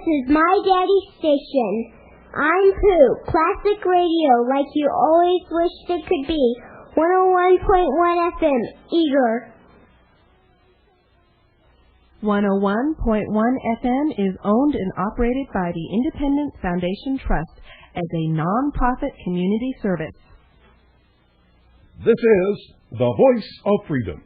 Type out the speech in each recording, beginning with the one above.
This is my daddy's station. I'm Pooh, classic radio like you always wished it could be. 101.1 FM, Eager. 101.1 FM is owned and operated by the Independence Foundation Trust as a non-profit community service. This is the Voice of Freedom.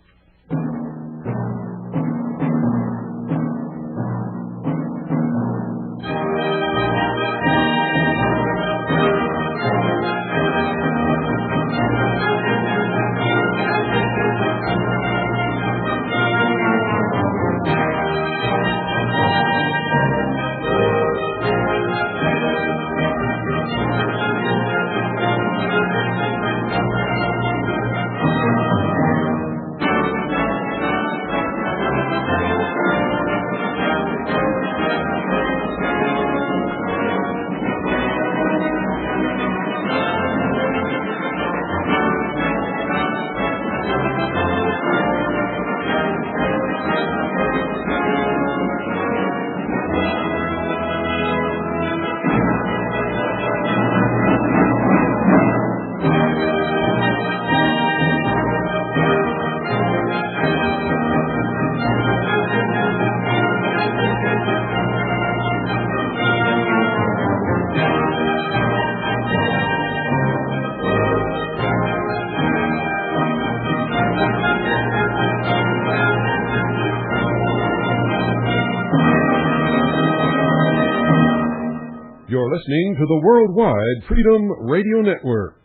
You're listening to the Worldwide Freedom Radio Network.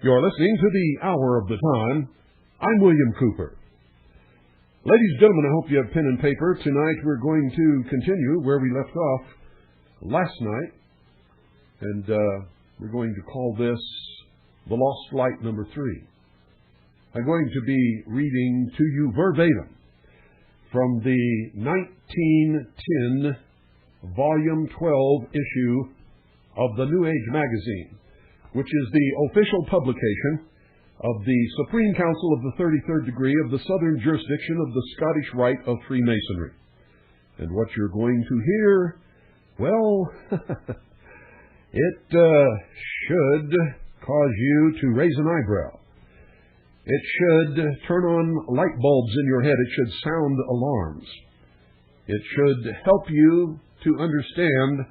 You're listening to the Hour of the Time. I'm William Cooper. Ladies and gentlemen, I hope you have pen and paper. Tonight we're going to continue where we left off last night. And we're going to call this The Lost Light number 3. I'm going to be reading to you verbatim from the 1910 Volume 12 issue of the New Age magazine, which is the official publication of the Supreme Council of the 33rd Degree of the Southern Jurisdiction of the Scottish Rite of Freemasonry. And what you're going to hear, well, it should cause you to raise an eyebrow. It should turn on light bulbs in your head. It should sound alarms. It should help you to understand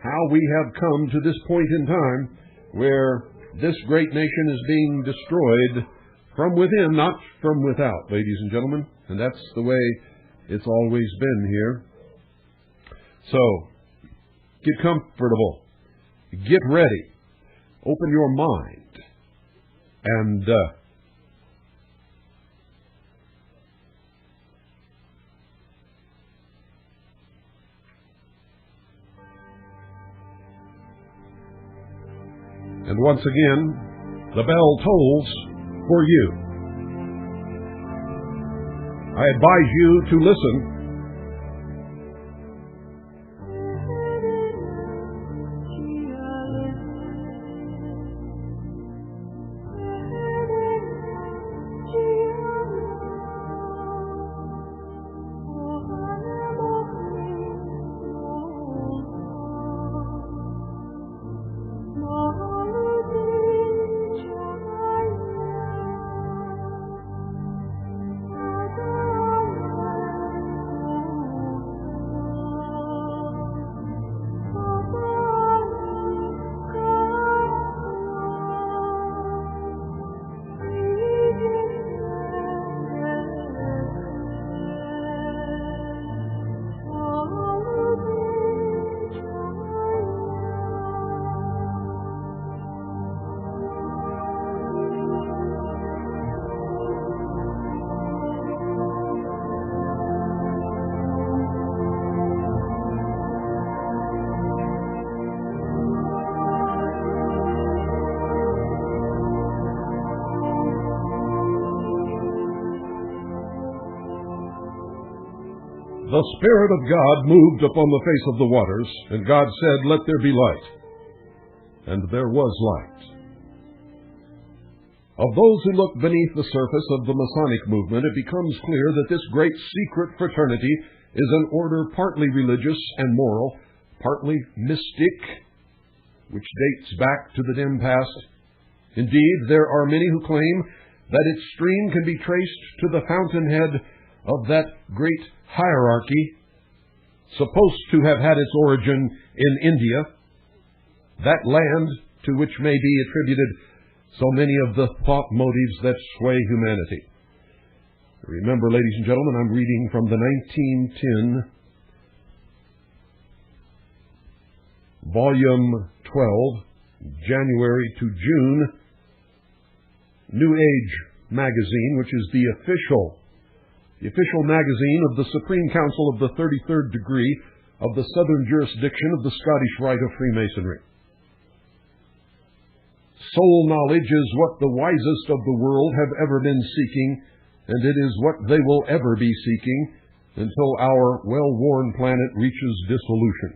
how we have come to this point in time where this great nation is being destroyed from within, not from without, ladies and gentlemen. And that's the way it's always been here. So, get comfortable. Get ready. Open your mind. And once again, the bell tolls for you. I advise you to listen. The Spirit of God moved upon the face of the waters, and God said, "Let there be light." And there was light. Of those who look beneath the surface of the Masonic movement, it becomes clear that this great secret fraternity is an order partly religious and moral, partly mystic, which dates back to the dim past. Indeed, there are many who claim that its stream can be traced to the fountainhead of that great hierarchy, supposed to have had its origin in India, that land to which may be attributed so many of the thought motives that sway humanity. Remember, ladies and gentlemen, I'm reading from the 1910 Volume 12, January to June, New Age magazine, which is the official magazine of the Supreme Council of the 33rd degree of the Southern Jurisdiction of the Scottish Rite of Freemasonry. Soul knowledge is what the wisest of the world have ever been seeking, and it is what they will ever be seeking until our well-worn planet reaches dissolution.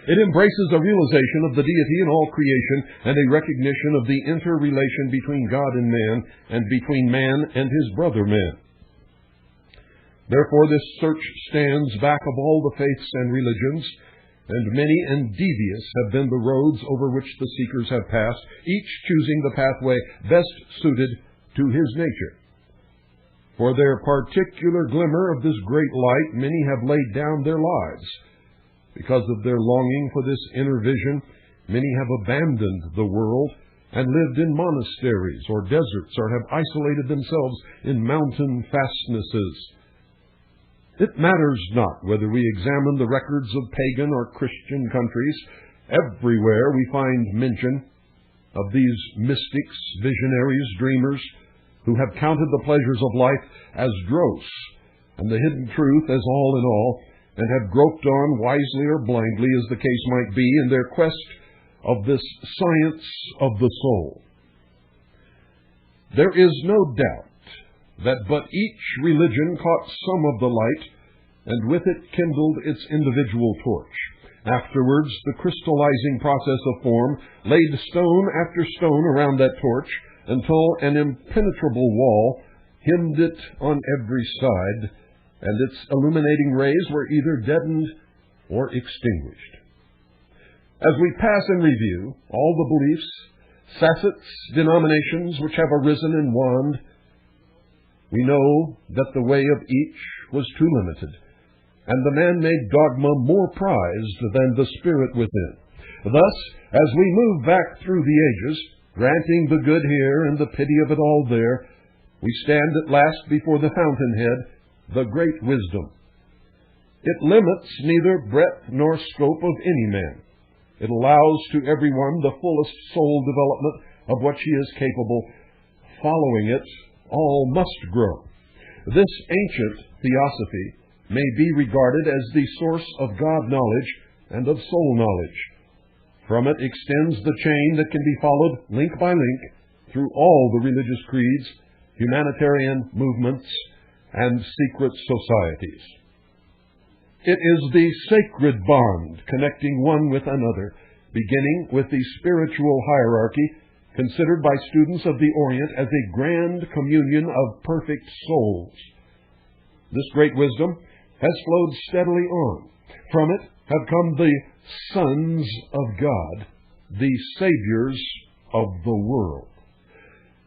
It embraces a realization of the deity in all creation and a recognition of the interrelation between God and man, and between man and his brother man. Therefore, this search stands back of all the faiths and religions, and many and devious have been the roads over which the seekers have passed, each choosing the pathway best suited to his nature. For their particular glimmer of this great light, many have laid down their lives. Because of their longing for this inner vision, many have abandoned the world and lived in monasteries or deserts, or have isolated themselves in mountain fastnesses. It matters not whether we examine the records of pagan or Christian countries. Everywhere we find mention of these mystics, visionaries, dreamers, who have counted the pleasures of life as dross and the hidden truth as all in all, and have groped on wisely or blindly, as the case might be, in their quest of this science of the soul. There is no doubt that but each religion caught some of the light, and with it kindled its individual torch. Afterwards, the crystallizing process of form laid stone after stone around that torch, until an impenetrable wall hemmed it on every side, and its illuminating rays were either deadened or extinguished. As we pass in review all the beliefs, facets, denominations which have arisen and waned, we know that the way of each was too limited, and the man-made dogma more prized than the spirit within. Thus, as we move back through the ages, granting the good here and the pity of it all there, we stand at last before the fountainhead, the great wisdom. It limits neither breadth nor scope of any man. It allows to everyone the fullest soul development of which he is capable. Following it, all must grow. This ancient theosophy may be regarded as the source of God knowledge and of soul knowledge. From it extends the chain that can be followed link by link through all the religious creeds, humanitarian movements, and secret societies. It is the sacred bond connecting one with another, beginning with the spiritual hierarchy, considered by students of the Orient as a grand communion of perfect souls. This great wisdom has flowed steadily on. From it have come the sons of God, the saviors of the world.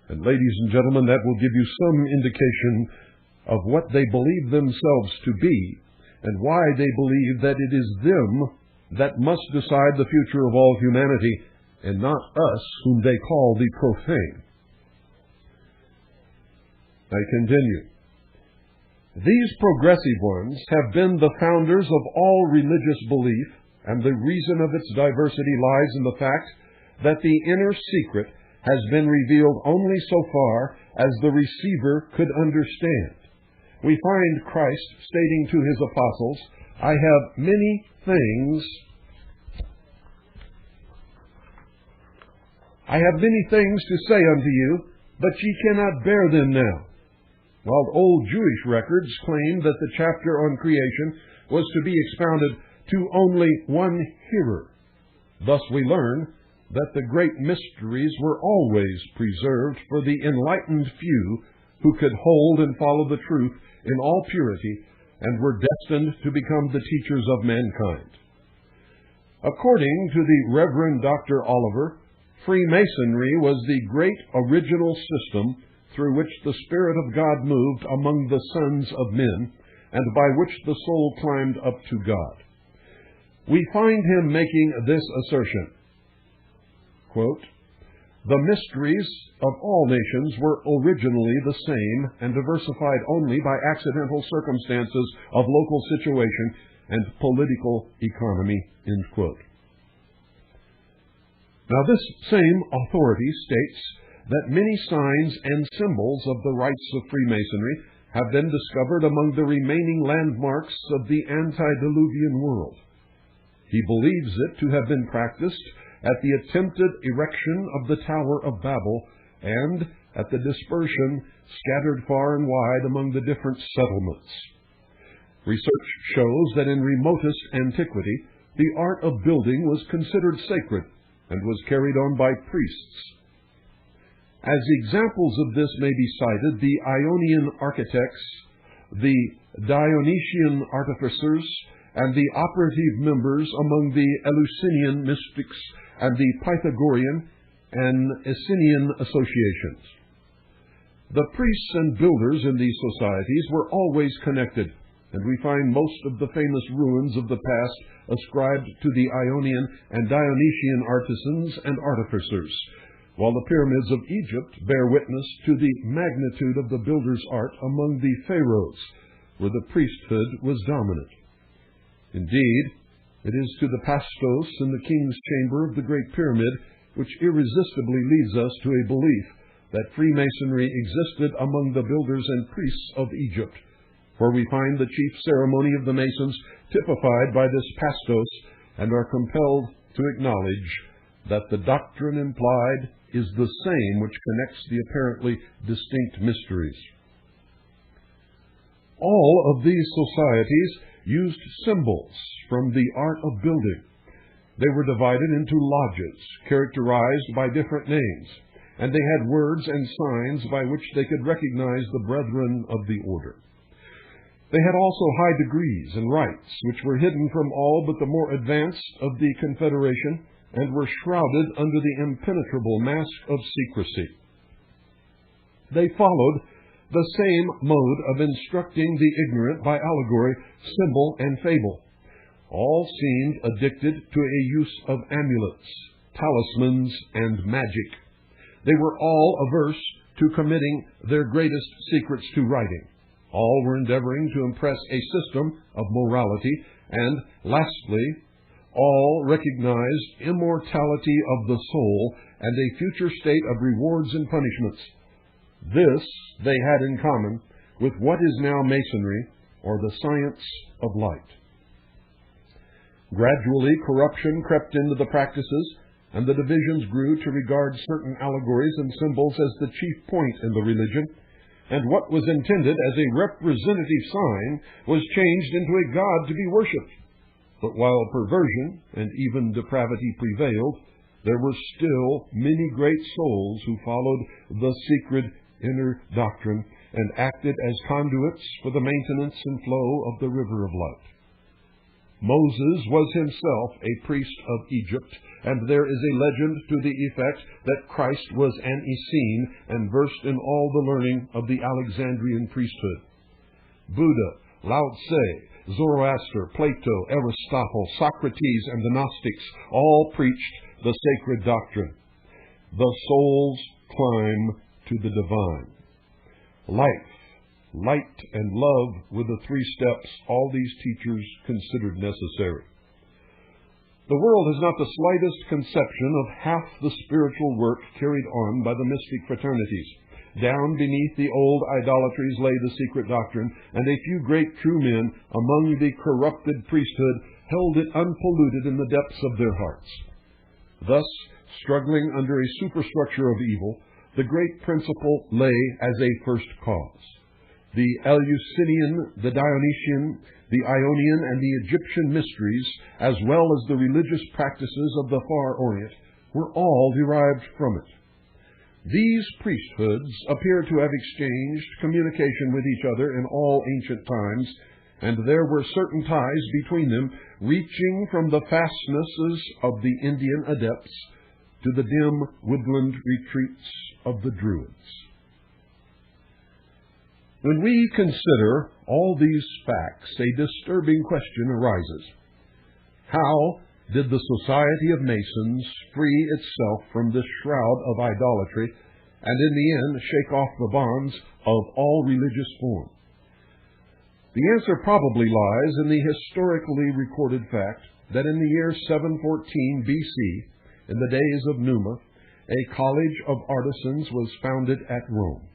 And ladies and gentlemen, that will give you some indication of what they believe themselves to be, and why they believe that it is them that must decide the future of all humanity, and not us, whom they call the profane. I continue. These progressive ones have been the founders of all religious belief, and the reason of its diversity lies in the fact that the inner secret has been revealed only so far as the receiver could understand. We find Christ stating to his apostles, I have many things to say unto you, but ye cannot bear them now. while old Jewish records claimed that the chapter on creation was to be expounded to only one hearer. Thus we learn that the great mysteries were always preserved for the enlightened few who could hold and follow the truth in all purity and were destined to become the teachers of mankind. According to the Reverend Dr. Oliver, Freemasonry was the great original system through which the Spirit of God moved among the sons of men, and by which the soul climbed up to God. We find him making this assertion, quote, "The mysteries of all nations were originally the same and diversified only by accidental circumstances of local situation and political economy," end quote. Now this same authority states that many signs and symbols of the rites of Freemasonry have been discovered among the remaining landmarks of the antediluvian world. He believes it to have been practiced at the attempted erection of the Tower of Babel and at the dispersion scattered far and wide among the different settlements. Research shows that in remotest antiquity, the art of building was considered sacred and was carried on by priests. As examples of this may be cited the Ionian architects, the Dionysian artificers, and the operative members among the Eleusinian mystics and the Pythagorean and Essenian associations. The priests and builders in these societies were always connected, and we find most of the famous ruins of the past ascribed to the Ionian and Dionysian artisans and artificers, while the pyramids of Egypt bear witness to the magnitude of the builder's art among the pharaohs, where the priesthood was dominant. Indeed, it is to the pastos in the king's chamber of the Great Pyramid which irresistibly leads us to a belief that Freemasonry existed among the builders and priests of Egypt, for we find the chief ceremony of the Masons typified by this pastos and are compelled to acknowledge that the doctrine implied is the same which connects the apparently distinct mysteries. All of these societies used symbols from the art of building. They were divided into lodges, characterized by different names, and they had words and signs by which they could recognize the brethren of the order. They had also high degrees and rights, which were hidden from all but the more advanced of the confederation, and were shrouded under the impenetrable mask of secrecy. They followed the same mode of instructing the ignorant by allegory, symbol, and fable. All seemed addicted to a use of amulets, talismans, and magic. They were all averse to committing their greatest secrets to writing. All were endeavoring to impress a system of morality, and, lastly, all recognized immortality of the soul and a future state of rewards and punishments. This they had in common with what is now Masonry, or the science of light. Gradually, corruption crept into the practices, and the divisions grew to regard certain allegories and symbols as the chief point in the religion, and what was intended as a representative sign was changed into a god to be worshipped. But while perversion and even depravity prevailed, there were still many great souls who followed the secret inner doctrine and acted as conduits for the maintenance and flow of the river of light. Moses was himself a priest of Egypt, and there is a legend to the effect that Christ was an Essene and versed in all the learning of the Alexandrian priesthood. Buddha, Lao Tse, Zoroaster, Plato, Aristotle, Socrates, and the Gnostics all preached the sacred doctrine. The soul's climb to the divine. Life, light, and love were the three steps all these teachers considered necessary. The world has not the slightest conception of half the spiritual work carried on by the mystic fraternities. Down beneath the old idolatries lay the secret doctrine, and a few great true men among the corrupted priesthood held it unpolluted in the depths of their hearts. Thus, struggling under a superstructure of evil, the great principle lay as a first cause. the Eleusinian, the Dionysian, the Ionian, and the Egyptian mysteries, as well as the religious practices of the Far Orient, were all derived from it. These priesthoods appear to have exchanged communication with each other in all ancient times, and there were certain ties between them reaching from the fastnesses of the Indian adepts to the dim woodland retreats of the Druids. When we consider all these facts, a disturbing question arises. How did the Society of Masons free itself from this shroud of idolatry and in the end shake off the bonds of all religious form? The answer probably lies in the historically recorded fact that in the year 714 BC, in the days of Numa, a college of artisans was founded at Rome.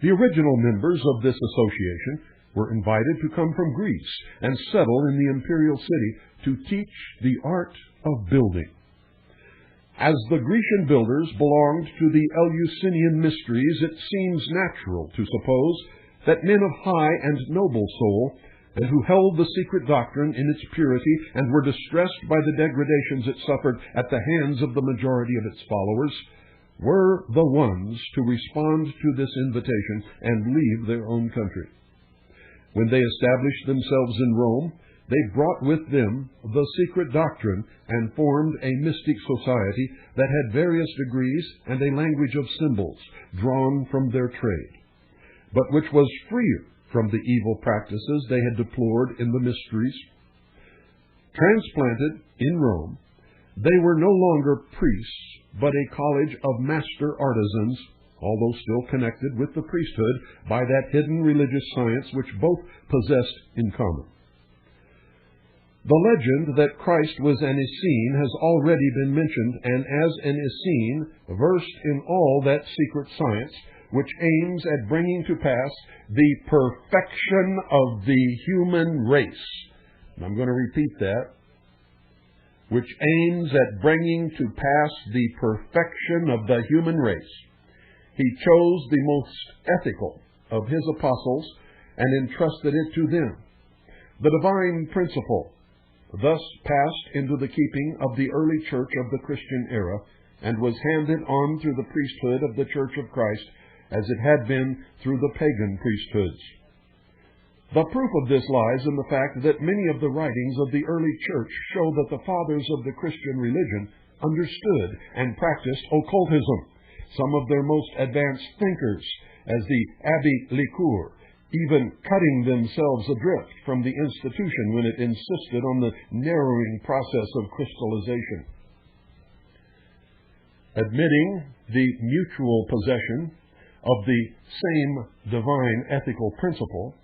The original members of this association were invited to come from Greece and settle in the imperial city to teach the art of building. As the Grecian builders belonged to the Eleusinian mysteries, it seems natural to suppose that men of high and noble soul, and who held the secret doctrine in its purity and were distressed by the degradations it suffered at the hands of the majority of its followers, were the ones to respond to this invitation and leave their own country. When they established themselves in Rome, they brought with them the secret doctrine and formed a mystic society that had various degrees and a language of symbols drawn from their trade, but which was freer from the evil practices they had deplored in the mysteries. Transplanted in Rome, they were no longer priests, but a college of master artisans, although still connected with the priesthood by that hidden religious science which both possessed in common. The legend that Christ was an Essene has already been mentioned, and as an Essene, versed in all that secret science, which aims at bringing to pass the perfection of the human race. And I'm going to repeat that. Which aims at bringing to pass the perfection of the human race. He chose the most ethical of his apostles and entrusted it to them. The divine principle thus passed into the keeping of the early church of the Christian era and was handed on through the priesthood of the Church of Christ as it had been through the pagan priesthoods. The proof of this lies in the fact that many of the writings of the early church show that the fathers of the Christian religion understood and practiced occultism. Some of their most advanced thinkers, as the Abbé Lecour, even cutting themselves adrift from the institution when it insisted on the narrowing process of crystallization. Admitting the mutual possession of the same divine ethical principle,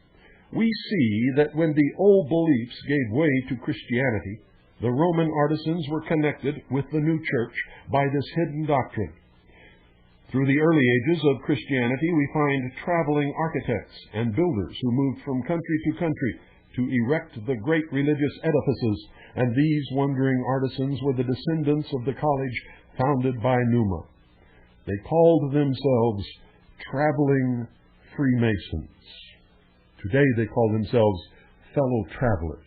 we see that when the old beliefs gave way to Christianity, the Roman artisans were connected with the new church by this hidden doctrine. Through the early ages of Christianity, we find traveling architects and builders who moved from country to country to erect the great religious edifices, and these wandering artisans were the descendants of the college founded by Numa. They called themselves traveling Freemasons. Today they call themselves fellow travelers.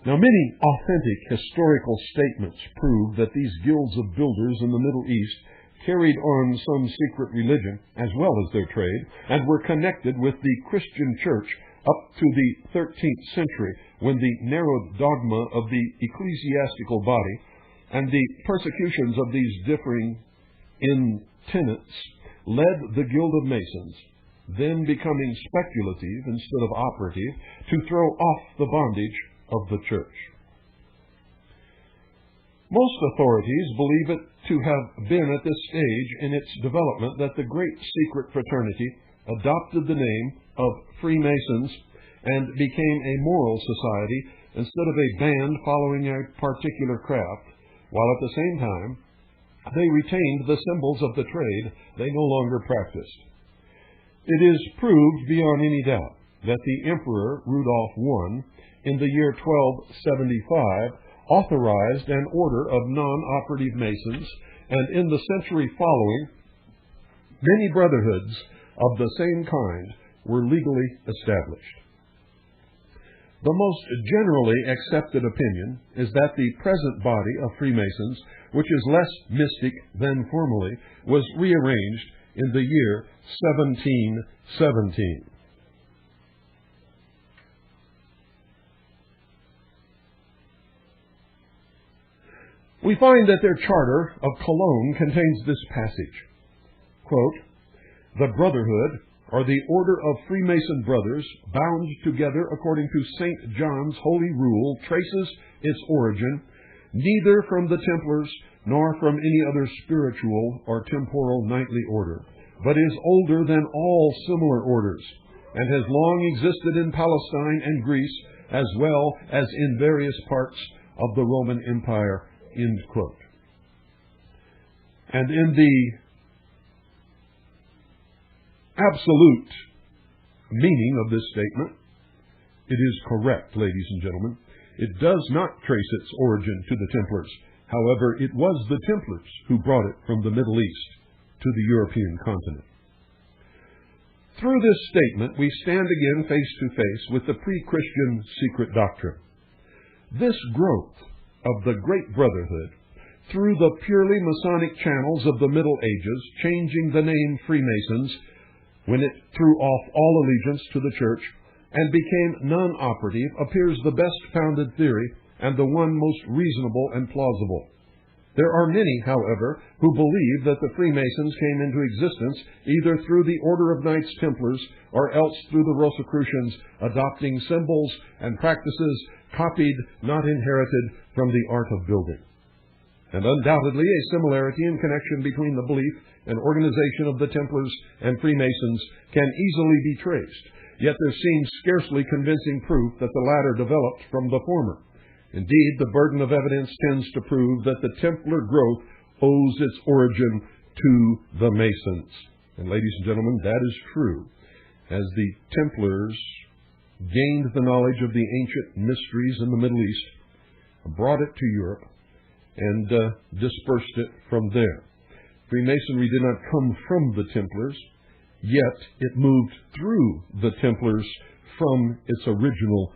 Now, many authentic historical statements prove that these guilds of builders in the Middle East carried on some secret religion as well as their trade, and were connected with the Christian church up to the 13th century, when the narrowed dogma of the ecclesiastical body and the persecutions of these differing in tenets led the Guild of Masons, then becoming speculative instead of operative, to throw off the bondage of the church. Most authorities believe it to have been at this stage in its development that the great secret fraternity adopted the name of Freemasons and became a moral society instead of a band following a particular craft, while at the same time they retained the symbols of the trade they no longer practiced. It is proved beyond any doubt that the Emperor Rudolph I, in the year 1275, authorized an order of non-operative Masons, and in the century following, many brotherhoods of the same kind were legally established. The most generally accepted opinion is that the present body of Freemasons, which is less mystic than formerly, was rearranged in the year 1717. We find that their charter of Cologne contains this passage, quote, "The Brotherhood, or the order of Freemason brothers, bound together according to St. John's holy rule, traces its origin neither from the Templars nor from any other spiritual or temporal knightly order, but is older than all similar orders, and has long existed in Palestine and Greece, as well as in various parts of the Roman Empire," end quote. And in the absolute meaning of this statement, it is correct, ladies and gentlemen. It does not trace its origin to the Templars. However, it was the Templars who brought it from the Middle East to the European continent. Through this statement, we stand again face to face with the pre-Christian secret doctrine. This growth of the Great Brotherhood through the purely Masonic channels of the Middle Ages, changing the name Freemasons when it threw off all allegiance to the Church and became non-operative, appears the best-founded theory and the one most reasonable and plausible. There are many, however, who believe that the Freemasons came into existence either through the Order of Knights Templars or else through the Rosicrucians, adopting symbols and practices copied, not inherited, from the art of building. And undoubtedly a similarity in connection between the belief and organization of the Templars and Freemasons can easily be traced, yet there seems scarcely convincing proof that the latter developed from the former. Indeed, the burden of evidence tends to prove that the Templar growth owes its origin to the Masons. And ladies and gentlemen, that is true. As the Templars gained the knowledge of the ancient mysteries in the Middle East, brought it to Europe, and dispersed it from there. Freemasonry did not come from the Templars, yet it moved through the Templars from its original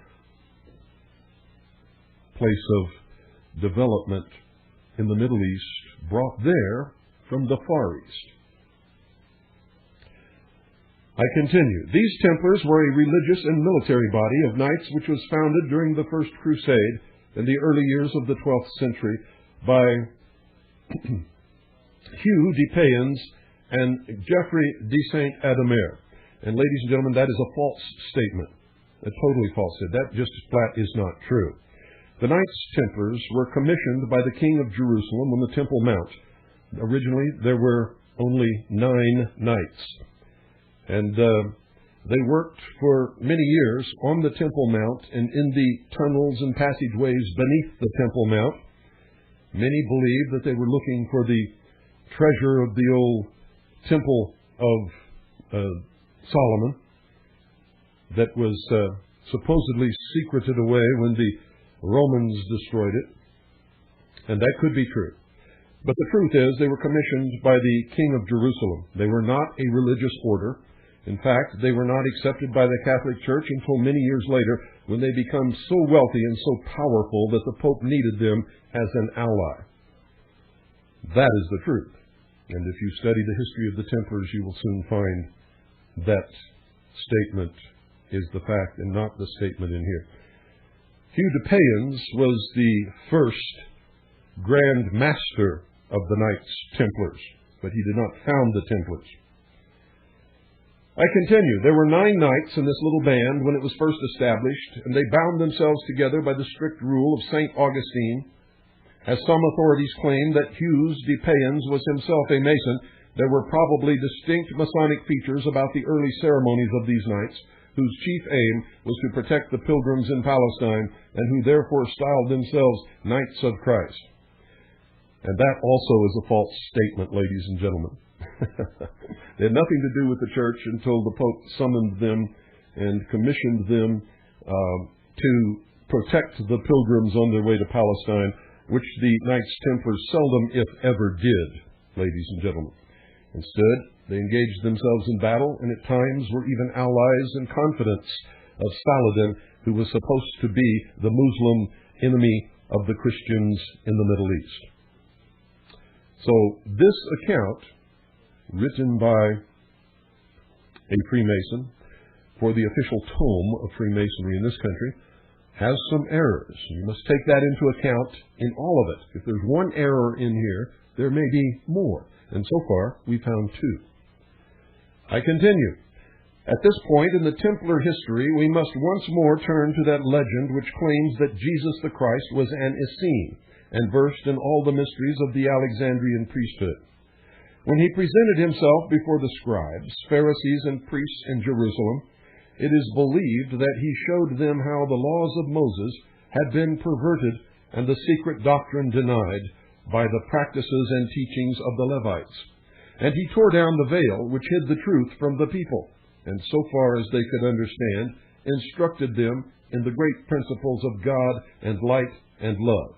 place of development in the Middle East, brought there from the Far East. I continue. These Templars were a religious and military body of knights which was founded during the First Crusade in the early years of the 12th century by Hugh de Payens and Geoffrey de Saint-Adamere. And ladies and gentlemen, that is a false statement. A totally false statement. That just flat is not true. The Knights Templars were commissioned by the King of Jerusalem on the Temple Mount. Originally, there were only 9 knights. And they worked for many years on the Temple Mount and in the tunnels and passageways beneath the Temple Mount. Many believe that they were looking for the treasure of the old Temple of Solomon that was supposedly secreted away when the Romans destroyed it. And that could be true. But the truth is, they were commissioned by the King of Jerusalem. They were not a religious order. In fact, they were not accepted by the Catholic Church until many years later, when they become so wealthy and so powerful that the Pope needed them as an ally. That is the truth. And if you study the history of the Templars, you will soon find that statement is the fact and not the statement in here. Hugh de Payens was the first Grand Master of the Knights Templars, but he did not found the Templars. I continue. There were 9 knights in this little band when it was first established, and they bound themselves together by the strict rule of St. Augustine. As some authorities claim that Hugh de Payens was himself a Mason, there were probably distinct Masonic features about the early ceremonies of these knights, whose chief aim was to protect the pilgrims in Palestine, and who therefore styled themselves Knights of Christ. And that also is a false statement, ladies and gentlemen. They had nothing to do with the church until the Pope summoned them and commissioned them to protect the pilgrims on their way to Palestine, which the Knights Templars seldom, if ever, did, ladies and gentlemen. Instead, They engaged themselves in battle, and at times were even allies and confidants of Saladin, who was supposed to be the Muslim enemy of the Christians in the Middle East. So this account, written by a Freemason for the official tome of Freemasonry in this country, has some errors. You must take that into account in all of it. If there's one error in here, there may be more. And so far, we found two. I continue. At this point in the Templar history, we must once more turn to that legend which claims that Jesus the Christ was an Essene and versed in all the mysteries of the Alexandrian priesthood. When he presented himself before the scribes, Pharisees, and priests in Jerusalem, it is believed that he showed them how the laws of Moses had been perverted and the secret doctrine denied by the practices and teachings of the Levites. And he tore down the veil which hid the truth from the people, and so far as they could understand, instructed them in the great principles of God and light and love.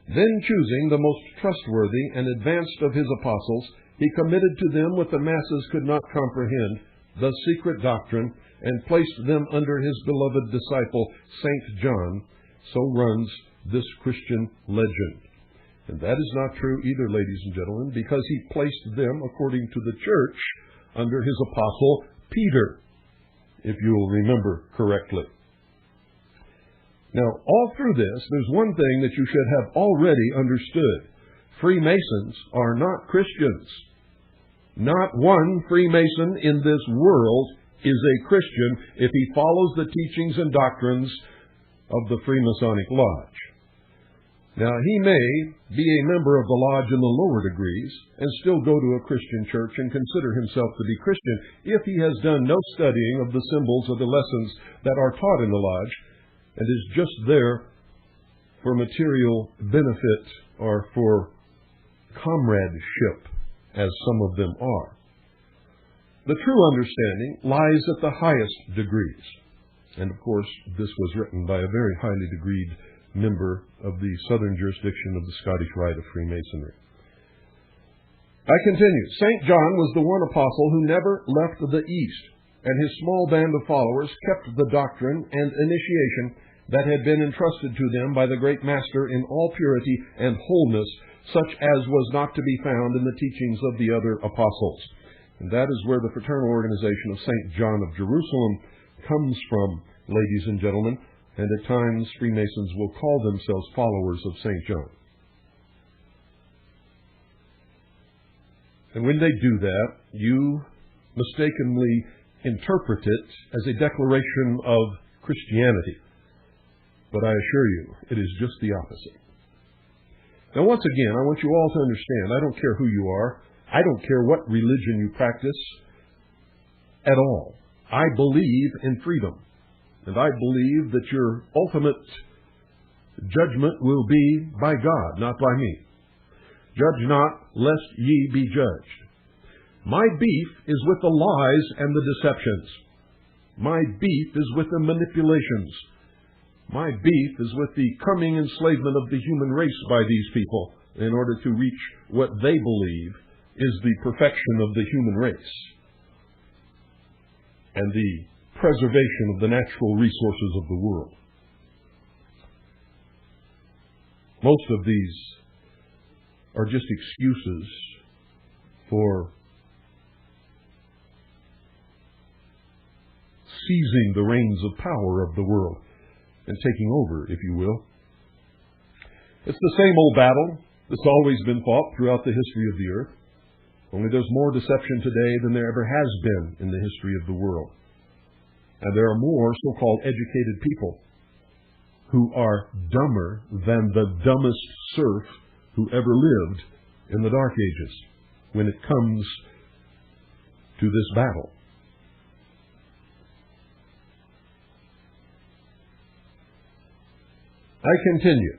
Then, choosing the most trustworthy and advanced of his apostles, he committed to them what the masses could not comprehend, the secret doctrine, and placed them under his beloved disciple, St. John. So runs this Christian legend. And that is not true either, ladies and gentlemen, because he placed them, according to the church, under his apostle Peter, if you'll remember correctly. Now, all through this, there's one thing that you should have already understood. Freemasons are not Christians. Not one Freemason in this world is a Christian if he follows the teachings and doctrines of the Freemasonic Lodge. Now, he may be a member of the lodge in the lower degrees and still go to a Christian church and consider himself to be Christian if he has done no studying of the symbols or the lessons that are taught in the lodge and is just there for material benefit or for comradeship, as some of them are. The true understanding lies at the highest degrees. And, of course, this was written by a very highly degreed member of the southern jurisdiction of the Scottish Rite of Freemasonry. I continue. St. John was the one apostle who never left the East, and his small band of followers kept the doctrine and initiation that had been entrusted to them by the great Master in all purity and wholeness, such as was not to be found in the teachings of the other apostles. And that is where the fraternal organization of St. John of Jerusalem comes from, ladies and gentlemen, and at times Freemasons will call themselves followers of St. John. And when they do that, you mistakenly interpret it as a declaration of Christianity. But I assure you, it is just the opposite. Now, once again, I want you all to understand, I don't care who you are. I don't care what religion you practice at all. I believe in freedom. And I believe that your ultimate judgment will be by God, not by me. Judge not, lest ye be judged. My beef is with the lies and the deceptions. My beef is with the manipulations. My beef is with the coming enslavement of the human race by these people in order to reach what they believe is the perfection of the human race and the preservation of the natural resources of the world. Most of these are just excuses for seizing the reins of power of the world and taking over, if you will. It's the same old battle that's always been fought throughout the history of the earth. Only there's more deception today than there ever has been in the history of the world. And there are more so-called educated people who are dumber than the dumbest serf who ever lived in the Dark Ages when it comes to this battle. I continue.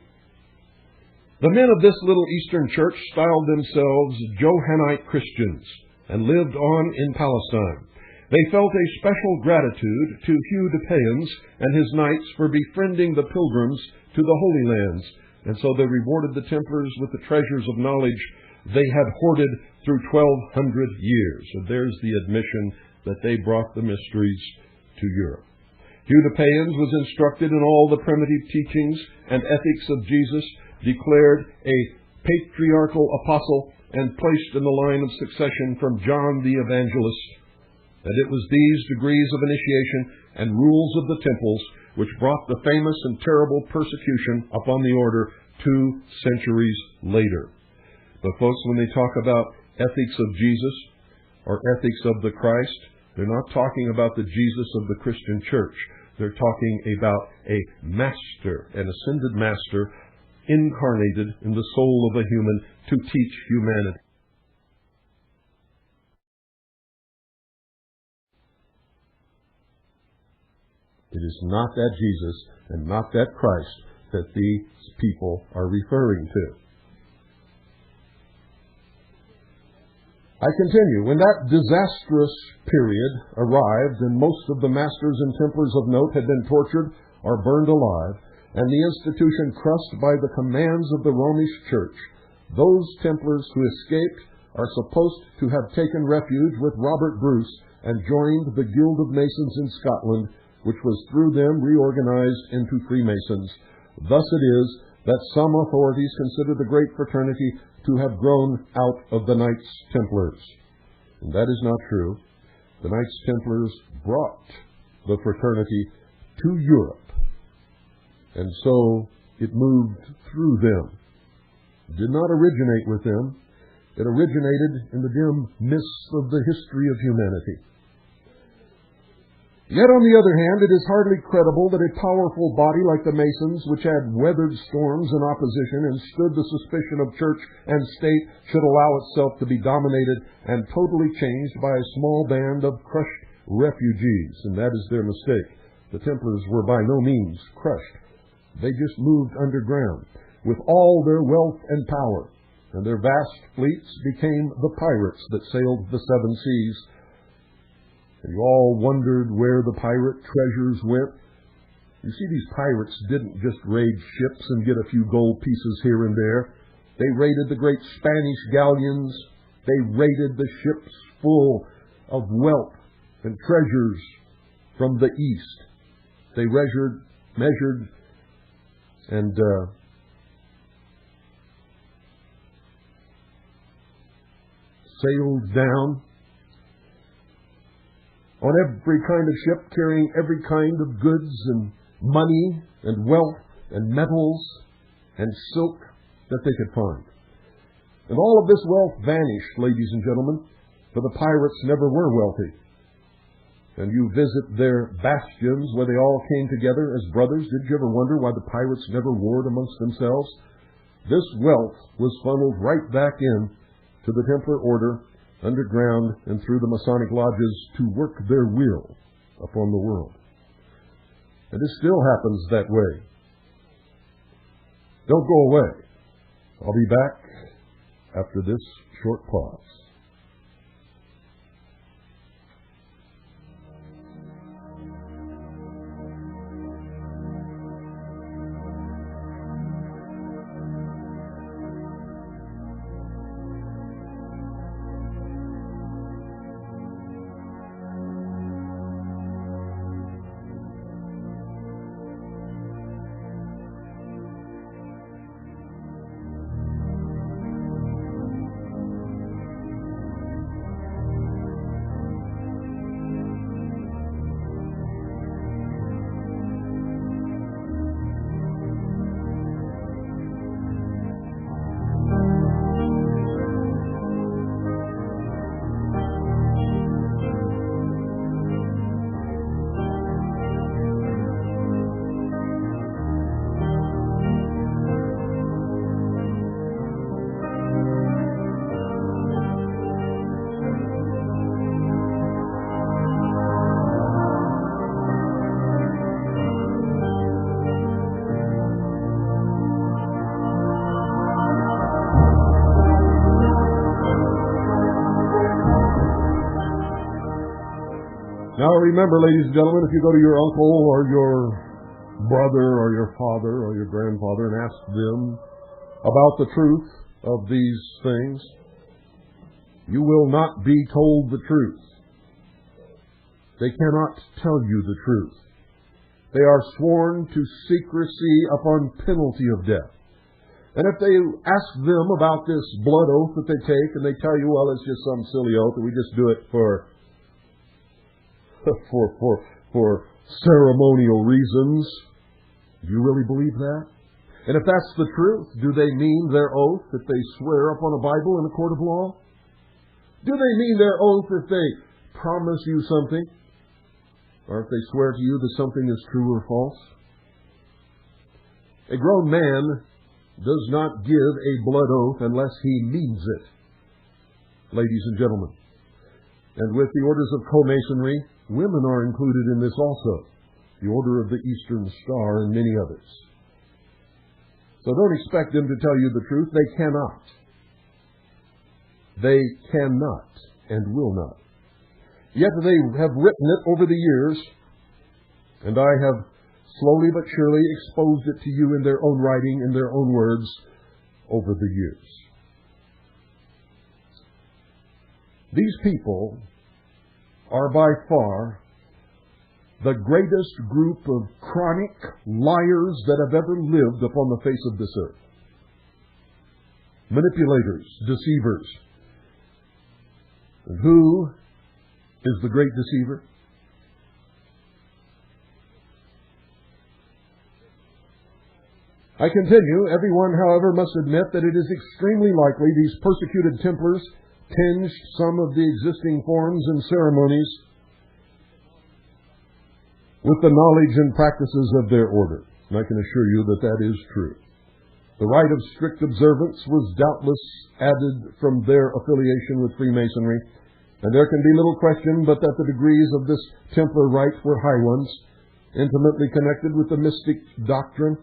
The men of this little Eastern church styled themselves Johannite Christians and lived on in Palestine. They felt a special gratitude to Hugh de Payens and his knights for befriending the pilgrims to the Holy Lands, and so they rewarded the Templars with the treasures of knowledge they had hoarded through 1,200 years. And there's the admission that they brought the mysteries to Europe. Hugh de Payens was instructed in all the primitive teachings and ethics of Jesus, declared a patriarchal apostle, and placed in the line of succession from John the Evangelist. And it was these degrees of initiation and rules of the temples which brought the famous and terrible persecution upon the order 2 centuries later. But folks, when they talk about ethics of Jesus or ethics of the Christ, they're not talking about the Jesus of the Christian church. They're talking about a master, an ascended master, incarnated in the soul of a human to teach humanity. It is not that Jesus and not that Christ that these people are referring to. I continue. When that disastrous period arrived and most of the masters and templars of note had been tortured or burned alive, and the institution crushed by the commands of the Romish Church, those Templars who escaped are supposed to have taken refuge with Robert Bruce and joined the Guild of Masons in Scotland, which was through them reorganized into Freemasons. Thus it is that some authorities consider the great fraternity to have grown out of the Knights Templars. And that is not true. The Knights Templars brought the fraternity to Europe, and so it moved through them. It did not originate with them. It originated in the dim mists of the history of humanity. Yet, on the other hand, it is hardly credible that a powerful body like the Masons, which had weathered storms and opposition and stood the suspicion of church and state, should allow itself to be dominated and totally changed by a small band of crushed refugees. And that is their mistake. The Templars were by no means crushed. They just moved underground with all their wealth and power, and their vast fleets became the pirates that sailed the 7 seas. And you all wondered where the pirate treasures went. You see, these pirates didn't just raid ships and get a few gold pieces here and there. They raided the great Spanish galleons. They raided the ships full of wealth and treasures from the east. They measured and sailed down on every kind of ship, carrying every kind of goods and money and wealth and metals and silk that they could find. And all of this wealth vanished, ladies and gentlemen, for the pirates never were wealthy. And you visit their bastions where they all came together as brothers. Did you ever wonder why the pirates never warred amongst themselves? This wealth was funneled right back in to the Templar Order, underground and through the Masonic lodges, to work their will upon the world. And it still happens that way. Don't go away. I'll be back after this short pause. Now remember, ladies and gentlemen, if you go to your uncle or your brother or your father or your grandfather and ask them about the truth of these things. You will not be told the truth. They cannot tell you the truth. They are sworn to secrecy upon penalty of death. And if they ask them about this blood oath that they take, and they tell you, well, it's just some silly oath, and we just do it for ceremonial reasons, do you really believe that? And if that's the truth, do they mean their oath that they swear upon a Bible in a court of law? Do they mean their oath if they promise you something? Or if they swear to you that something is true or false? A grown man does not give a blood oath unless he means it, ladies and gentlemen. And with the orders of co-masonry, women are included in this also. The Order of the Eastern Star and many others. So don't expect them to tell you the truth. They cannot. They cannot and will not. Yet they have written it over the years, and I have slowly but surely exposed it to you in their own writing, in their own words, over the years. These people are by far the greatest group of chronic liars that have ever lived upon the face of this earth. Manipulators, deceivers. And who is the great deceiver? I continue, everyone, however, must admit that it is extremely likely these persecuted Templars tinged some of the existing forms and ceremonies with the knowledge and practices of their order. And I can assure you that that is true. The rite of strict observance was doubtless added from their affiliation with Freemasonry, and there can be little question but that the degrees of this Templar rite were high ones, intimately connected with the mystic doctrine.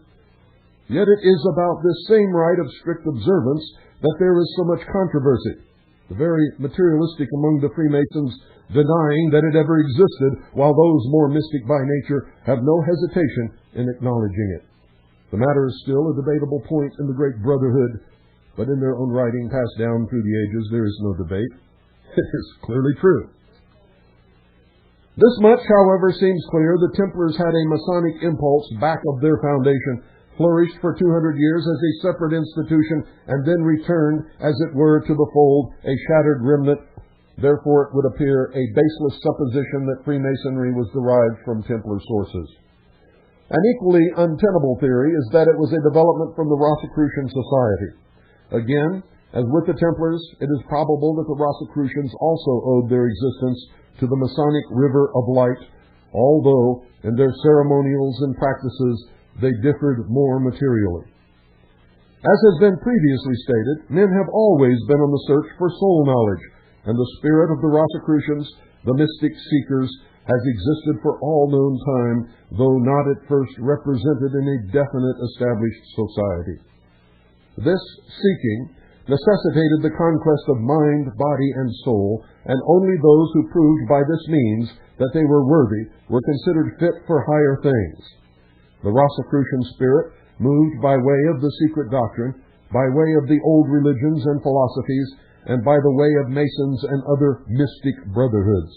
Yet it is about this same rite of strict observance that there is so much controversy, the very materialistic among the Freemasons denying that it ever existed, while those more mystic by nature have no hesitation in acknowledging it. The matter is still a debatable point in the great brotherhood, but in their own writing passed down through the ages, there is no debate. It is clearly true. This much, however, seems clear. The Templars had a Masonic impulse back of their foundation, flourished for 200 years as a separate institution, and then returned, as it were, to the fold, a shattered remnant. Therefore, it would appear a baseless supposition that Freemasonry was derived from Templar sources. An equally untenable theory is that it was a development from the Rosicrucian Society. Again, as with the Templars, it is probable that the Rosicrucians also owed their existence to the Masonic River of Light, although in their ceremonials and practices they differed more materially. As has been previously stated, men have always been on the search for soul knowledge, and the spirit of the Rosicrucians, the mystic seekers, has existed for all known time, though not at first represented in a definite established society. This seeking necessitated the conquest of mind, body, and soul, and only those who proved by this means that they were worthy were considered fit for higher things. The Rosicrucian spirit moved by way of the secret doctrine, by way of the old religions and philosophies, and by the way of Masons and other mystic brotherhoods.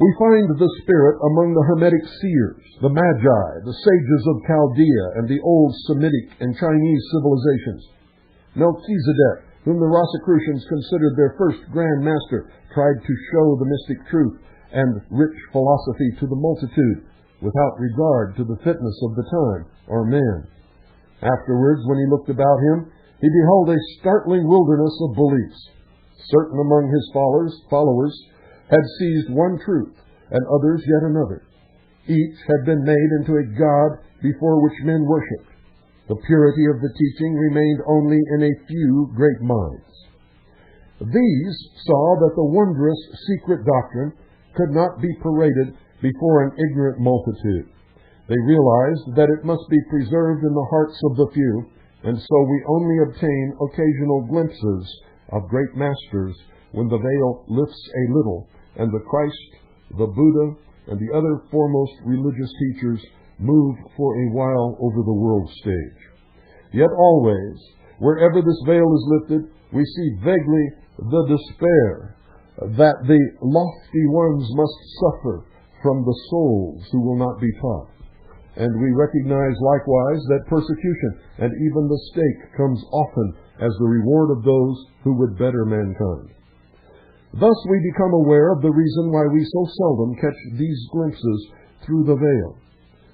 We find the spirit among the Hermetic seers, the Magi, the sages of Chaldea, and the old Semitic and Chinese civilizations. Melchizedek, whom the Rosicrucians considered their first Grand Master, tried to show the mystic truth and rich philosophy to the multitude, without regard to the fitness of the time or man. Afterwards, when he looked about him, he beheld a startling wilderness of beliefs. Certain among his followers had seized one truth, and others yet another. Each had been made into a god before which men worshipped. The purity of the teaching remained only in a few great minds. These saw that the wondrous secret doctrine could not be paraded before an ignorant multitude. They realized that it must be preserved in the hearts of the few, and so we only obtain occasional glimpses of great masters when the veil lifts a little, and the Christ, the Buddha, and the other foremost religious teachers move for a while over the world stage. Yet always, wherever this veil is lifted, we see vaguely the despair that the lofty ones must suffer from the souls who will not be taught. And we recognize likewise that persecution and even the stake comes often as the reward of those who would better mankind. Thus we become aware of the reason why we so seldom catch these glimpses through the veil.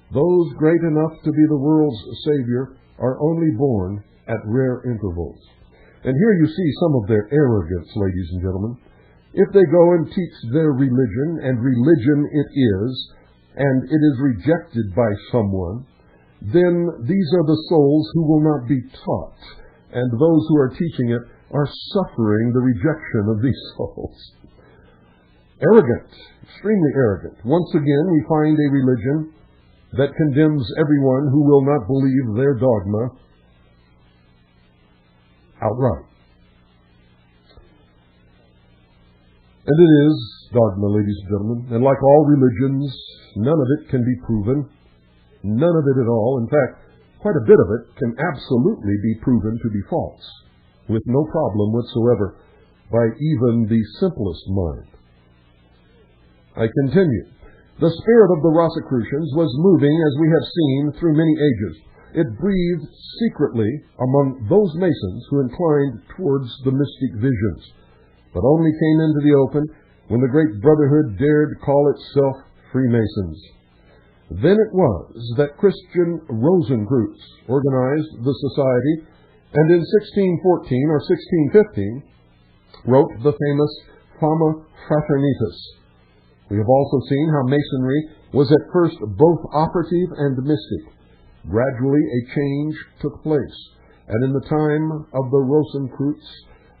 Those great enough to be the world's Savior are only born at rare intervals. And here you see some of their arrogance, ladies and gentlemen. If they go and teach their religion, and religion it is, and it is rejected by someone, then these are the souls who will not be taught, and those who are teaching it are suffering the rejection of these souls. Arrogant, extremely arrogant. Once again, we find a religion that condemns everyone who will not believe their dogma outright. And it is dogma, ladies and gentlemen, and like all religions, none of it can be proven. None of it at all. In fact, quite a bit of it can absolutely be proven to be false, with no problem whatsoever, by even the simplest mind. I continue. The spirit of the Rosicrucians was moving, as we have seen, through many ages. It breathed secretly among those Masons who inclined towards the mystic visions, but only came into the open when the great Brotherhood dared call itself Freemasons. Then it was that Christian Rosenkreutz organized the society, and in 1614 or 1615 wrote the famous Fama Fraternitas. We have also seen how Masonry was at first both operative and mystic. Gradually a change took place, and in the time of the Rosenkreutz,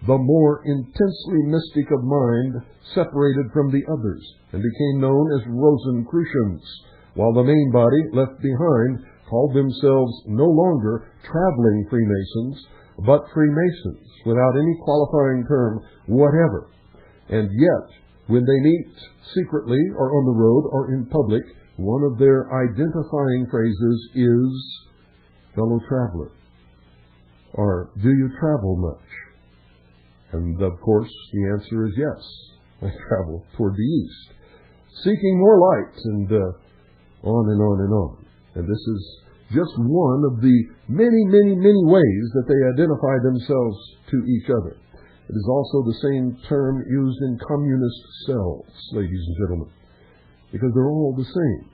the more intensely mystic of mind separated from the others and became known as Rosicrucians, while the main body left behind called themselves no longer traveling Freemasons, but Freemasons, without any qualifying term whatever. And yet, when they meet secretly or on the road or in public, one of their identifying phrases is, "Fellow traveler," or "Do you travel much?" And of course, the answer is yes. I travel toward the east, seeking more light, and on and on and on. And this is just one of the many, many, many ways that they identify themselves to each other. It is also the same term used in communist cells, ladies and gentlemen, because they're all the same.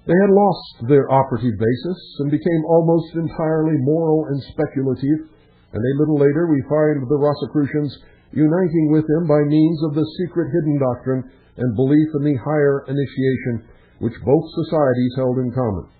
They had lost their operative basis and became almost entirely moral and speculative, and a little later we find the Rosicrucians uniting with them by means of the secret hidden doctrine and belief in the higher initiation which both societies held in common.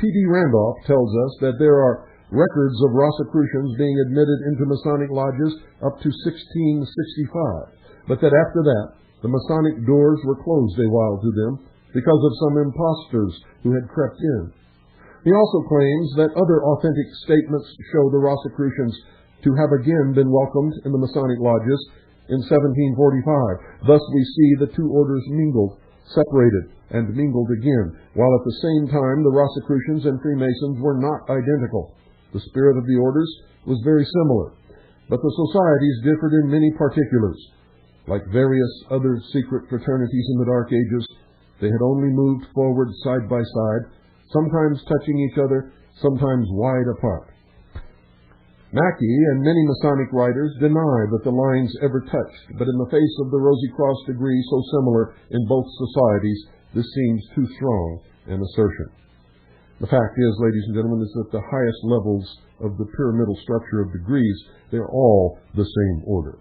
P.D. Randolph tells us that there are records of Rosicrucians being admitted into Masonic lodges up to 1665, but that after that the Masonic doors were closed a while to them, because of some impostors who had crept in. He also claims that other authentic statements show the Rosicrucians to have again been welcomed in the Masonic lodges in 1745. Thus we see the two orders mingled, separated, and mingled again, while at the same time the Rosicrucians and Freemasons were not identical. The spirit of the orders was very similar, but the societies differed in many particulars. Like various other secret fraternities in the Dark Ages, they had only moved forward side by side, sometimes touching each other, sometimes wide apart. Mackey and many Masonic writers deny that the lines ever touched, but in the face of the Rosy Cross degree so similar in both societies, this seems too strong an assertion. The fact is, ladies and gentlemen, is that the highest levels of the pyramidal structure of degrees, they're all the same order.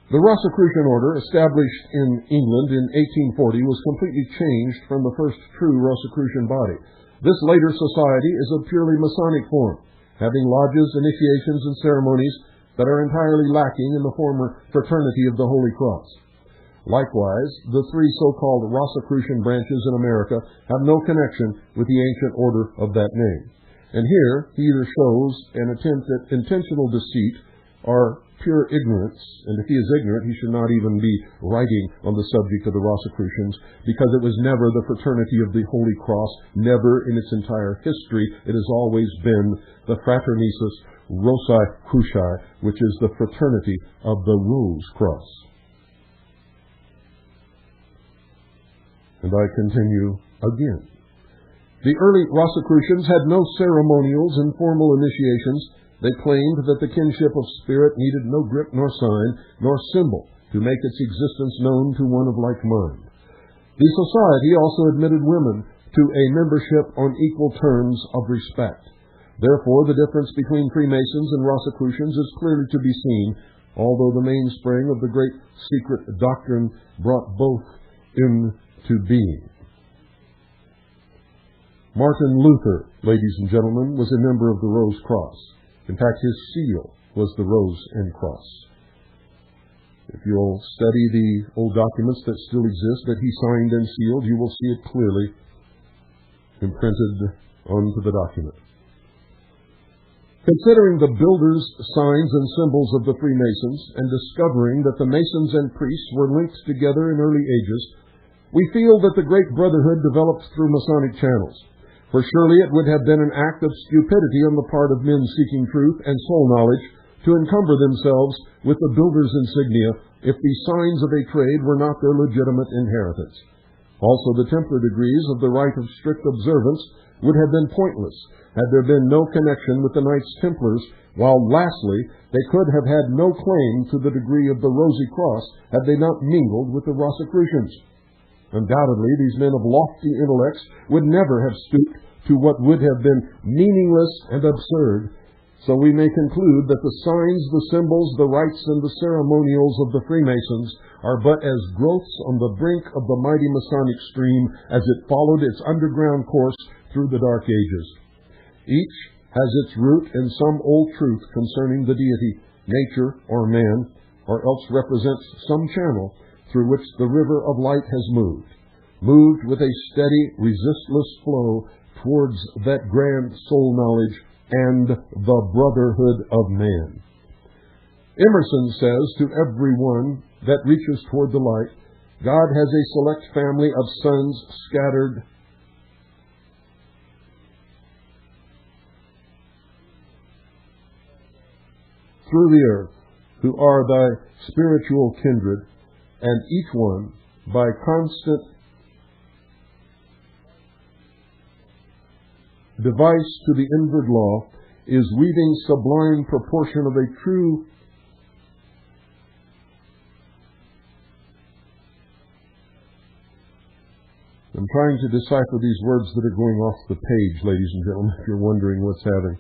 The Rosicrucian order, established in England in 1840, was completely changed from the first true Rosicrucian body. This later society is of purely Masonic form, having lodges, initiations, and ceremonies that are entirely lacking in the former Fraternity of the Holy Cross. Likewise, the three so-called Rosicrucian branches in America have no connection with the ancient order of that name. And here he either shows an attempt at intentional deceit are pure ignorance, and if he is ignorant, he should not even be writing on the subject of the Rosicrucians, because it was never the fraternity of the Holy Cross, never in its entire history. It has always been the Fraternitas Rosicruciae, which is the fraternity of the Rose Cross. And I continue again. The early Rosicrucians had no ceremonials and formal initiations. They claimed that the kinship of spirit needed no grip nor sign nor symbol to make its existence known to one of like mind. The society also admitted women to a membership on equal terms of respect. Therefore, the difference between Freemasons and Rosicrucians is clearly to be seen, although the mainspring of the great secret doctrine brought both into being. Martin Luther, ladies and gentlemen, was a member of the Rose Cross. In fact, his seal was the rose and cross. If you'll study the old documents that still exist that he signed and sealed, you will see it clearly imprinted onto the document. Considering the builders' signs and symbols of the Freemasons, and discovering that the Masons and priests were linked together in early ages, we feel that the great brotherhood developed through Masonic channels. For surely it would have been an act of stupidity on the part of men seeking truth and soul knowledge to encumber themselves with the builder's insignia if the signs of a trade were not their legitimate inheritance. Also, the Templar degrees of the rite of strict observance would have been pointless had there been no connection with the Knights Templars, while lastly, they could have had no claim to the degree of the Rosy Cross had they not mingled with the Rosicrucians. Undoubtedly, these men of lofty intellects would never have stooped to what would have been meaningless and absurd. So we may conclude that the signs, the symbols, the rites, and the ceremonials of the Freemasons are but as growths on the brink of the mighty Masonic stream as it followed its underground course through the Dark Ages. Each has its root in some old truth concerning the deity, nature, or man, or else represents some channel through which the river of light has moved with a steady, resistless flow towards that grand soul knowledge and the brotherhood of man. Emerson says, to every one that reaches toward the light, God has a select family of sons scattered through the earth, who are thy spiritual kindred, and each one, by constant device to the inward law, is weaving sublime proportion of a true I'm trying to decipher these words that are going off the page, ladies and gentlemen, if you're wondering what's happening.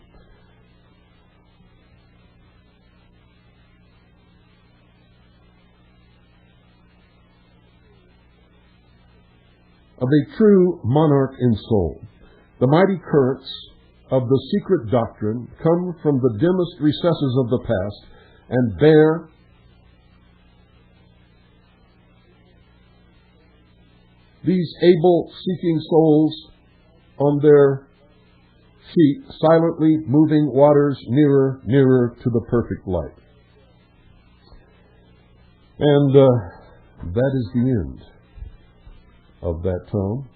Of a true monarch in soul. The mighty currents of the secret doctrine come from the dimmest recesses of the past and bear these able seeking souls on their feet, silently moving waters nearer, nearer to the perfect light. And that is the end of that tome.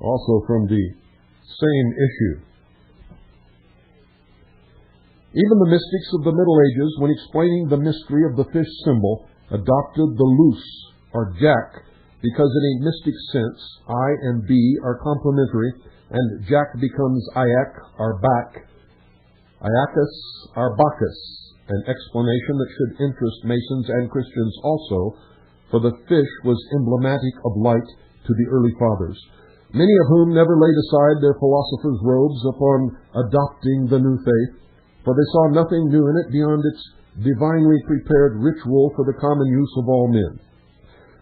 Also from the same issue. Even the mystics of the Middle Ages, when explaining the mystery of the fish symbol, adopted the loose, or jack, because in a mystic sense, I and B are complementary, and jack becomes Iak, or Bak, Iacus, or Bacchus, an explanation that should interest Masons and Christians also, for the fish was emblematic of light to the early fathers, many of whom never laid aside their philosopher's robes upon adopting the new faith, for they saw nothing new in it beyond its divinely prepared ritual for the common use of all men.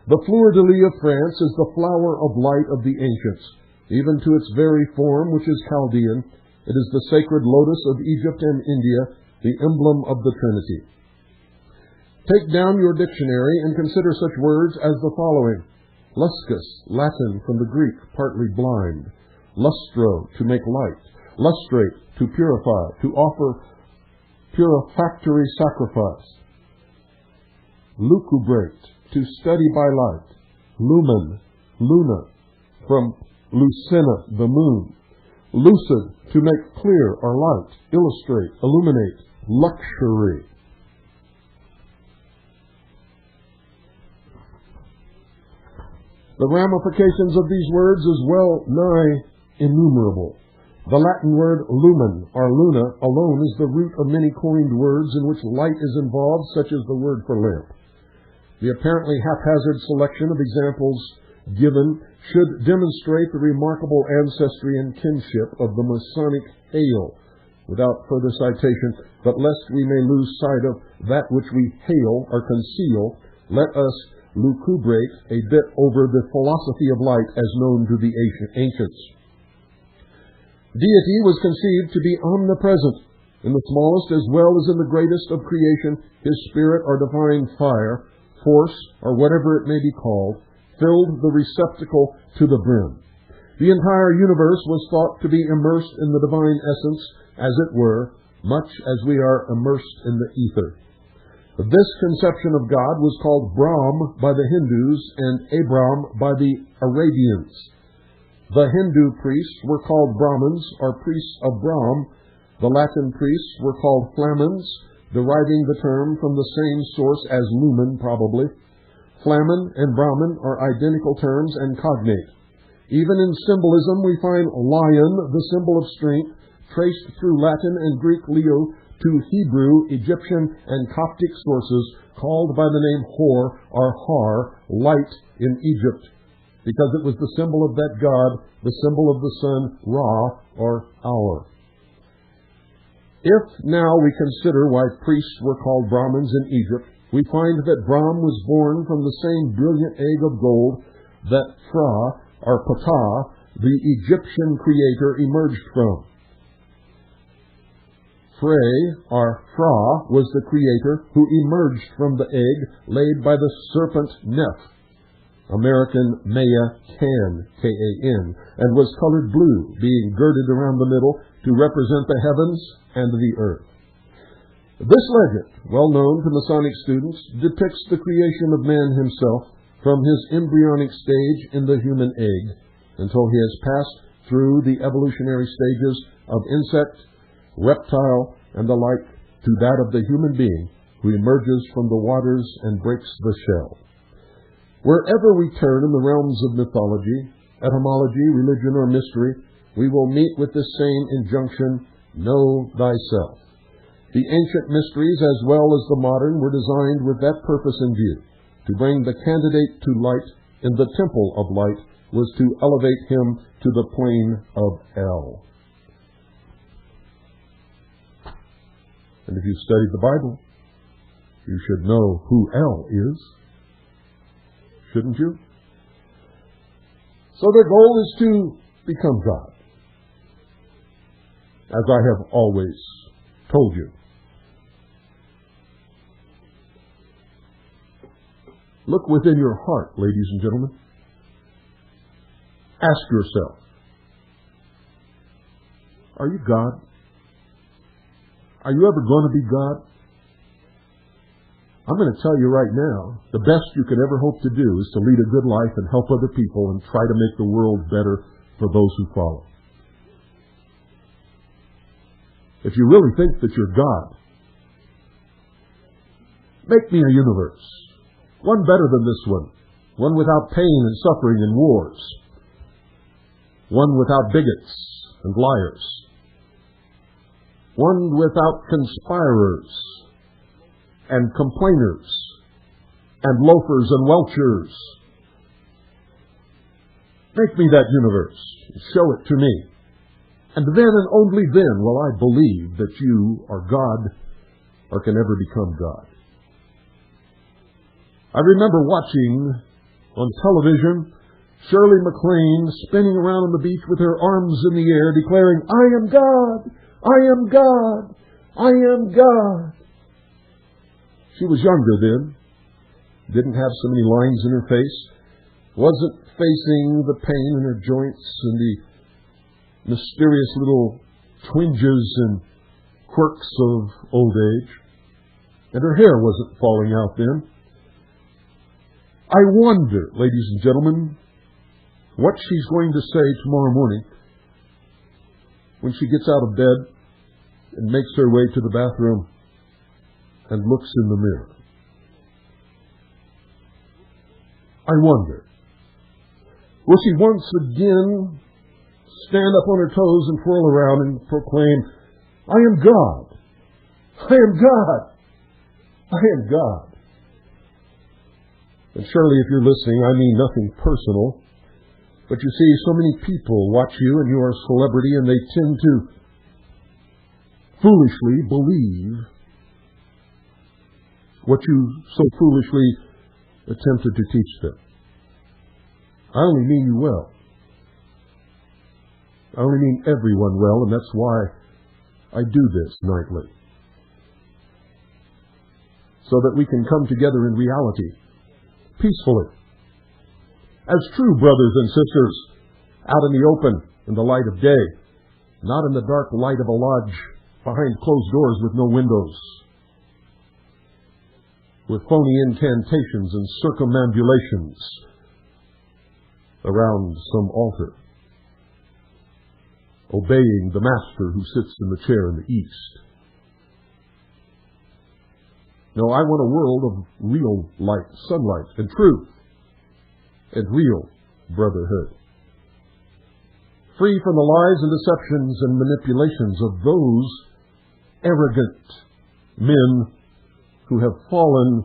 The fleur-de-lis of France is the flower of light of the ancients, even to its very form, which is Chaldean, It is the sacred lotus of Egypt and India, the emblem of the Trinity. Take down your dictionary and consider such words as the following. Luscus, Latin from the Greek, partly blind. Lustro, to make light. Lustrate, to purify, to offer purifactory sacrifice. Lucubrate, to study by light. Lumen, luna, from lucina, the moon. Lucid, to make clear or light, illustrate, illuminate. Luxury. The ramifications of these words is well nigh innumerable. The Latin word lumen, or luna, alone is the root of many coined words in which light is involved, such as the word for lamp. The apparently haphazard selection of examples given should demonstrate the remarkable ancestry and kinship of the Masonic hail. Without further citation, but lest we may lose sight of that which we hail or conceal, let us lucubrate a bit over the philosophy of light as known to the ancients. Deity was conceived to be omnipresent. In the smallest as well as in the greatest of creation, His Spirit or divine fire, force, or whatever it may be called, filled the receptacle to the brim. The entire universe was thought to be immersed in the divine essence, as it were, much as we are immersed in the ether. This conception of God was called Brahm by the Hindus and Abram by the Arabians. The Hindu priests were called Brahmins, or priests of Brahm. The Latin priests were called Flamens, deriving the term from the same source as lumen, probably. Flamen and Brahmin are identical terms and cognate. Even in symbolism we find lion, the symbol of strength, traced through Latin and Greek Leo to Hebrew, Egyptian, and Coptic sources, called by the name Hor, or Har, light in Egypt, because it was the symbol of that god, the symbol of the sun, Ra, or hour. If now we consider why priests were called Brahmins in Egypt, we find that Brahm was born from the same brilliant egg of gold that Phra, or Ptah, the Egyptian creator, emerged from. Frey, or Phra, was the creator who emerged from the egg laid by the serpent Neph, American Maya Can, K-A-N, and was colored blue, being girded around the middle to represent the heavens and the earth. This legend, well known to Masonic students, depicts the creation of man himself from his embryonic stage in the human egg until he has passed through the evolutionary stages of insect, reptile, and the like to that of the human being who emerges from the waters and breaks the shell. Wherever we turn in the realms of mythology, etymology, religion, or mystery, we will meet with this same injunction, know thyself. The ancient mysteries as well as the modern were designed with that purpose in view. To bring the candidate to light in the temple of light was to elevate him to the plane of El. And if you've studied the Bible, you should know who El is. Shouldn't you? So their goal is to become God, as I have always told you. Look within your heart, ladies and gentlemen. Ask yourself, are you God? Are you ever going to be God? I'm going to tell you right now, the best you could ever hope to do is to lead a good life and help other people and try to make the world better for those who follow. If you really think that you're God, make me a universe, one better than this one without pain and suffering and wars, one without bigots and liars, one without conspirers and complainers and loafers and welchers. Make me that universe. Show it to me. And then and only then will I believe that you are God or can ever become God. I remember watching on television Shirley MacLaine spinning around on the beach with her arms in the air, declaring, "I am God! I am God! I am God!" She was younger then, didn't have so many lines in her face, wasn't facing the pain in her joints and the mysterious little twinges and quirks of old age, and her hair wasn't falling out then. I wonder, ladies and gentlemen, what she's going to say tomorrow morning when she gets out of bed and makes her way to the bathroom and looks in the mirror. I wonder, will she once again stand up on her toes and twirl around and proclaim, "I am God! I am God! I am God!" And surely, if you're listening, I mean nothing personal, but you see, so many people watch you and you are a celebrity, and they tend to foolishly believe what you so foolishly attempted to teach them. I only mean you well. I only mean everyone well, and that's why I do this nightly. So that we can come together in reality, peacefully, as true brothers and sisters, out in the open, in the light of day, not in the dark light of a lodge behind closed doors with no windows, with phony incantations and circumambulations around some altar, obeying the master who sits in the chair in the east. No, I want a world of real light, sunlight, and truth, and real brotherhood, free from the lies and deceptions and manipulations of those arrogant men who have fallen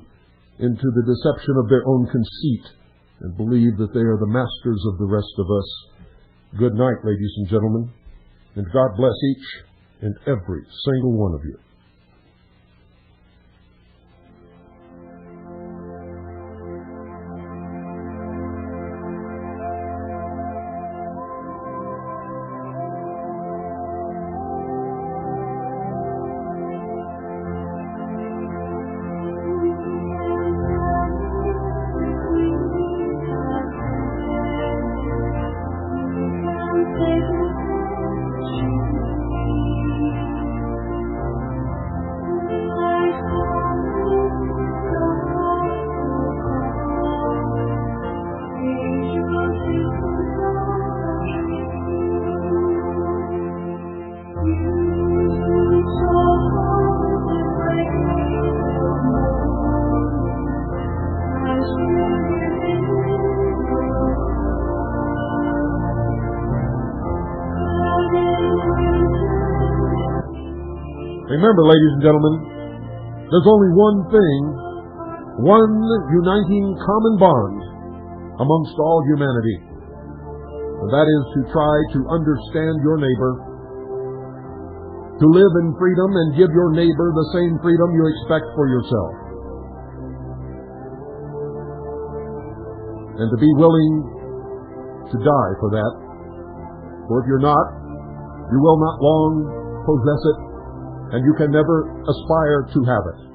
into the deception of their own conceit and believe that they are the masters of the rest of us. Good night, ladies and gentlemen, and God bless each and every single one of you. Remember, ladies and gentlemen, there's only one thing, one uniting common bond amongst all humanity, and that is to try to understand your neighbor, to live in freedom and give your neighbor the same freedom you expect for yourself, and to be willing to die for that. For if you're not, you will not long possess it, and you can never aspire to have it.